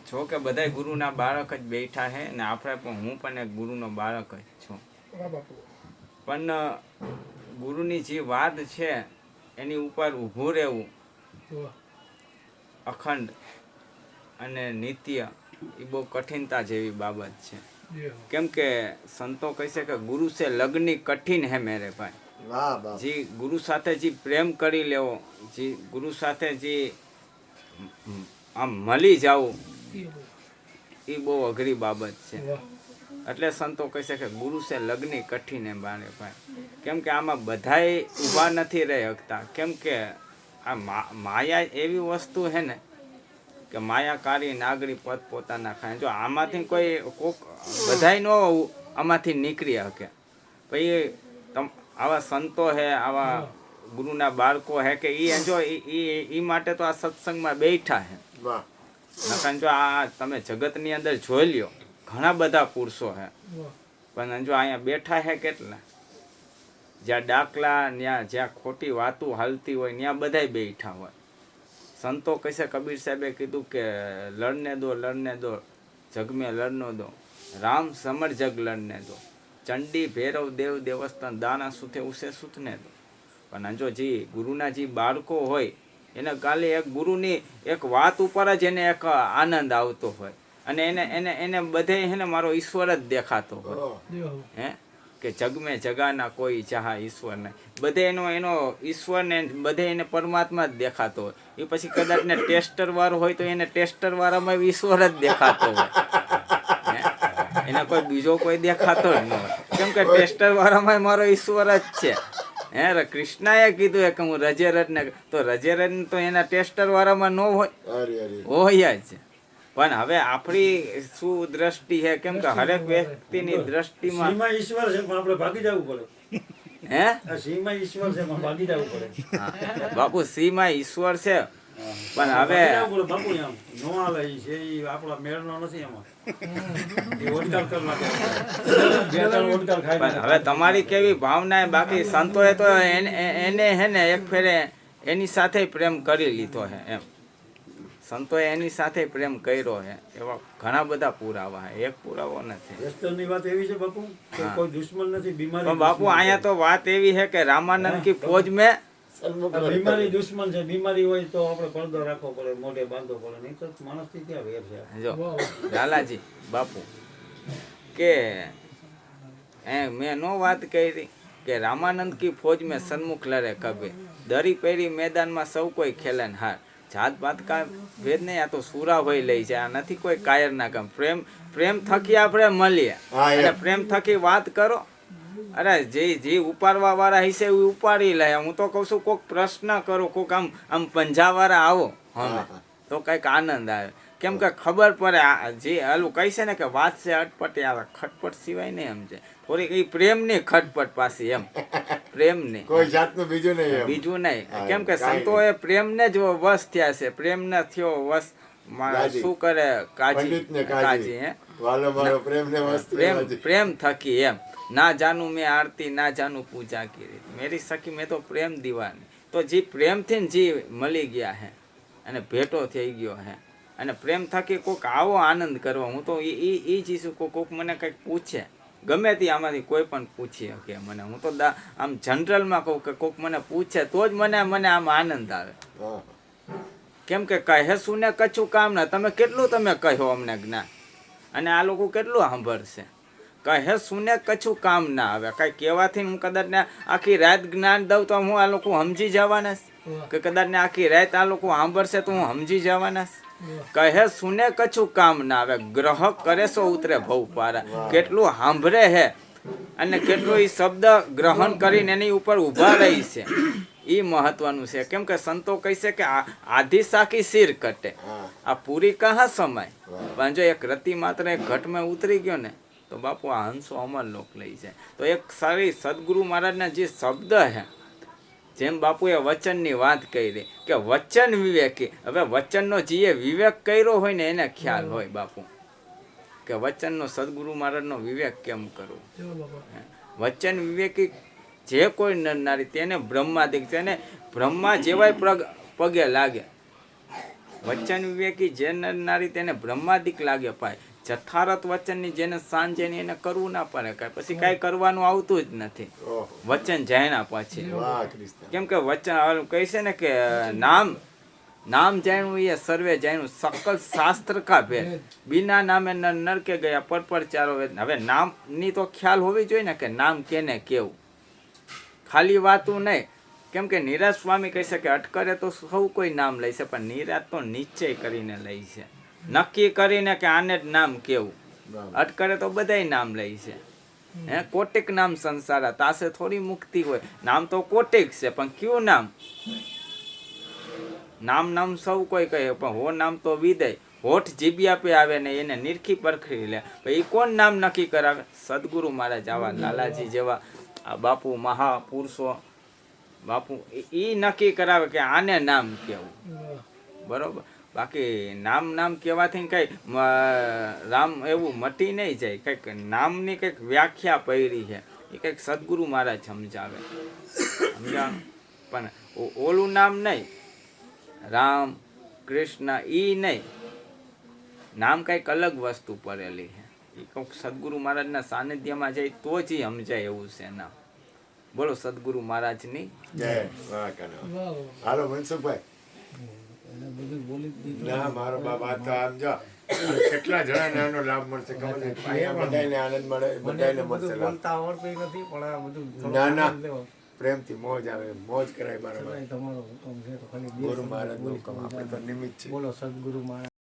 જો કે બધા ગુરુના બાળક જ બેઠા છે ને આપણે પણ હું પણ એક ગુરુનો બાળક જ છું. પણ ગુરુની જે વાત છે એની ઉપર ઊભું રહેવું અખંડ અને નિત્ય એ બહુ કઠિનતા જેવી બાબત છે. કેમ કે સંતો કહે છે કે ગુરુ છે લગ્ની કઠિન હે મેરે ભાઈ. જે ગુરુ સાથે જે પ્રેમ કરી લેવો, જે ગુરુ સાથે જે આમ મળી જવું એ બહુ અઘરી બાબત છે. એટલે સંતો કહે છે કે ગુરુ છે લગ્ની કઠિન હે મારે ભાઈ. કેમ કે આમાં બધાય ઊભા નથી રહી શકતા. કેમ કે આ માયા એવી વસ્તુ છે ને કે માયાકારી નાગરી પદ પોતાના ખાય. જો આમાંથી કોઈ કોક બધાય નો આમાંથી નીકળી શકે. પછી આવા સંતો હે, આવા ગુરુના બાળકો હે કે એ માટે તો આ સત્સંગમાં બેઠા હે. નકર જો આ તમે જગતની અંદર જોઈ લ્યો ઘણા બધા પુરુષો હે, પણ જો અહીંયા બેઠા હે કેટલા, જ્યાં ડાકલા જ્યાં ખોટી વાતો હાલતી હોય ત્યાં બધાય બેઠા હોય. સંતો કહેશે, કબીર સાહેબે કીધું કે લડને દો જગ મેં લડનો દો, રામ સમર જગ લડને દો, ચંડી ભૈરવ દેવ દેવસ્થાન દાના સુથે ઉસે સુથને દો. પણ જો જે ગુરુના જે બાળકો હોય એને કાલે એક ગુરુની એક વાત ઉપર જ એને એક આનંદ આવતો હોય અને એને બધે એને મારો ઈશ્વર જ દેખાતો હોય હે કે જગ મેં જગાના કોઈ ચાહા ઈશ્વર નહીં. બધે એનો ઈશ્વર ને બધે એને પરમાત્મા જ દેખાતો હોય. એ પછી કદાચ ને ટેસ્ટર વાળો હોય તો એને ટેસ્ટર વાળામાં ઈશ્વર જ દેખાતો હોય, એને કોઈ બીજો કોઈ દેખાતો જ ન હોય. કેમ કે ટેસ્ટર વાળામાં મારો ઈશ્વર જ છે. હે કૃષ્ણએ કીધું કે હું રજેરજ ને, તો રજેરજ તો એના ટેસ્ટર વાળામાં ન હોય જ. પણ હવે આપણી શું દ્રષ્ટિ છે, કેમ કે હરેક વ્યક્તિની દ્રષ્ટિમાં ઈશ્વર છે પણ આપણે ભાગી જવું પડે. હે સીમાં ઈશ્વર છે પણ ભાગી જવું પડે. બાપુ સીમાં ઈશ્વર છે પણ હવે બાપુ એમ નો હાલે છે, એ આપણા મેળનો નથી. એમાં એ ઓડકાર કરવા પણ હવે તમારી કેવી ભાવના. બાકી સંતોએ તો એને હે ને એક ફેરે એની સાથે પ્રેમ કરી લીધો હે એમ. સંતોએ એની સાથે પ્રેમ કર્યો હે એવા ઘણા બધા પુરાવા હે, એક પુરાવો નથી. વેસ્ટર્નની વાત એવી છે બાપુ કે કોઈ દુશ્મન નથી, બીમારી. પણ બાપુ અહીંયા તો વાત એવી છે કે રામાનંદ કી ફોજ મેં બીમારી દુશ્મન છે. બીમારી હોય તો આપણે પડદો રાખવો પડે, મોઢે બાંધવો પડે, નહીં તો માણસથી ક્યાં વેર છે. જો લાલાજી બાપુ કે મેં નો વાત કરી કે રામાનંદ કી ફોજ મેં સન્મુખ લડે કબીર, દરી પહેરી મેદાનમાં સૌ કોઈ ખેલન હાર. જાત પાત કા ભેદ નહીં, આ તો સુરા હોય લઈ છે. આ નથી કોઈ કાયર ના કામ. પ્રેમ થકી આપણે મળીએ અને પ્રેમ થકી વાત કરો. અરે જે ઉપાડવા વાળા હશે એ ઉપાડી લે. હું તો કઉ છું કોઈક પ્રશ્ન કરો, કોઈક આમ પંજા વાળા આવો હમે તો કઈક આનંદ આવે. કેમ કે ખબર પડે જે હાલું કહી છે ને કે વાત છે અટપટી આવે, ખટપટ સિવાય નહીં સમજે. થોડીક એ પ્રેમની ખટપટ પાછી એમ, પ્રેમની, કોઈ જાતનું બીજું નહીં. કેમ કે સંતોએ પ્રેમને જ વશ થયા છે. પ્રેમ ન થયો વશ શું કરે કાજી હે પ્રેમ થકી એમ. ના જાનું મેં આરતી, ના જાનું પૂજા કરી, મેરી સખી મેં તો પ્રેમ દીવાની. તો જે પ્રેમથી જે મળી ગયા હે અને ભેટો થઈ ગયો હે અને પ્રેમ થકી કોઈક આવો આનંદ કરવો. હું તો એ ચીજ કોઈક મને કંઈક પૂછે, ગમે તે આમાંથી કોઈ પણ પૂછી શકે મને. હું તો આમ જનરલમાં કહું કે કોઈક મને પૂછે તો જ મને આમ આનંદ આવે. કેમ કે કહે શું ને કચ્છું કામ ના. તમે કેટલું તમે કહ્યો અમને જ્ઞાન, અને આ લોકો કેટલું સાંભળશે. કહે શું ને કચ્છું કામ ના આવે. કઈ કહેવાથી હું કદાચ ને આખી રાત જ્ઞાન દઉં તો હું આ લોકો સમજી જવાના કે કદાચ ને આખી રાત આ લોકો સાંભળશે તો હું સમજી જવાના. કહે સુને કછું કામ ના આવે, ગ્રહ કરે સો ઉતરે ભવ પારા. કેટલું સાંભળે હે અને કેટલું એ શબ્દ ગ્રહણ કરીને એની ઉપર ઉભા રહી છે, એ મહત્વનું છે. કેમ કે સંતો કહે છે કે આધી સાખી સિર કટે, આ પૂરી કહા સમય. પણ જો એક રતિ માત્ર એક ઘટમાં ઉતરી ગયો ને તો બાપુ આ હંસો અમર લોક લઈ જાય. તો એક સારી સદગુરુ મહારાજના જે શબ્દ હે, જેમ બાપુએ વચનની વાત કરી કે વચન વિવેકી. હવે વચનનો જે વિવેક કર્યો હોય ને એને ખ્યાલ હોય બાપુ કે વચનનો સદગુરુ મહારાજનો વિવેક કેમ કરવો. વચન વિવેકી જે કોઈ નર નારી તેને બ્રહ્માદિક, તેને બ્રહ્મા જેવાય પગે લાગે. વચન વિવેકી જે નર નારી તેને બ્રહ્માદિક લાગે પાય. જથારત વચનની જેને સાંજે એને કરવું ના પડે કાંઈ, પછી કાંઈ કરવાનું આવતું જ નથી વચન જાણ્યા પછી. કેમ કે વચન કહે છે ને કે નામ જાણ્યું એ સર્વે જાણ્યું, સકલ શાસ્ત્ર કા ભેદ, બિના નામે નરકે ગયા પર ચારો વેદ. હવે નામની તો ખ્યાલ હોવી જોઈએ ને કે નામ કેને કેવું, ખાલી વાતું નહીં. કેમ કે નિરાજ સ્વામી કહે છે કે અટકરે તો સૌ કોઈ નામ લે છે, પણ નિરાજ તો નિશ્ચય કરીને લે છે, નક્કી કરીને કે આને જ નામ કેવું. અટકરે તો બધાય નામ લે છે. હે કોટિક નામ સંસારા, તાસે થોડી મુક્તિ હોય. નામ તો કોટિક છે, પણ કયું નામ? નામ સૌ કોઈ કહે, પણ હો નામ તો વિદય. હોઠ જીભ્યા પે આવે ને એને નિરખી પરખી લે. એ કોણ નામ નક્કી કરાવે? સદગુરુ મહારાજ આવા લાલાજી જેવા આ બાપુ મહાપુરુષો, બાપુ એ નક્કી કરાવે કે આને નામ કેવું. બરોબર. બાકી નામ કહેવાથી કઈ રામ એવું મટી નહીં જાય. કંઈક નામની કંઈક વ્યાખ્યા પડી છે, એ કંઈક સદગુરુ મહારાજ સમજાવે. સમજાણ. પણ ઓલું નામ નહીં, રામ કૃષ્ણ ઈ નહીં, નામ કંઈક અલગ વસ્તુ પડેલી છે. એ કંઈક સદગુરુ મહારાજના સાનિધ્યમાં જાય તો જ સમજાય એવું છે નામ. બોલો સદગુરુ મહારાજની જય. હાલો મનસુખભાઈ. ના મારો બાબા તો આમ જો કેટલા જણાને આનો લાભ મળશે ખબર છે? અહીંયા બધાને આનંદ મળે, બધાને મળશે લાભ. ના પ્રેમથી મોજ આવે, મોજ કરાય. બરાબર. ગુરુ મહારાજ નું હુકમ, આપણે તો નિમિત્ત છે. બોલો સદગુરુ મહારાજ.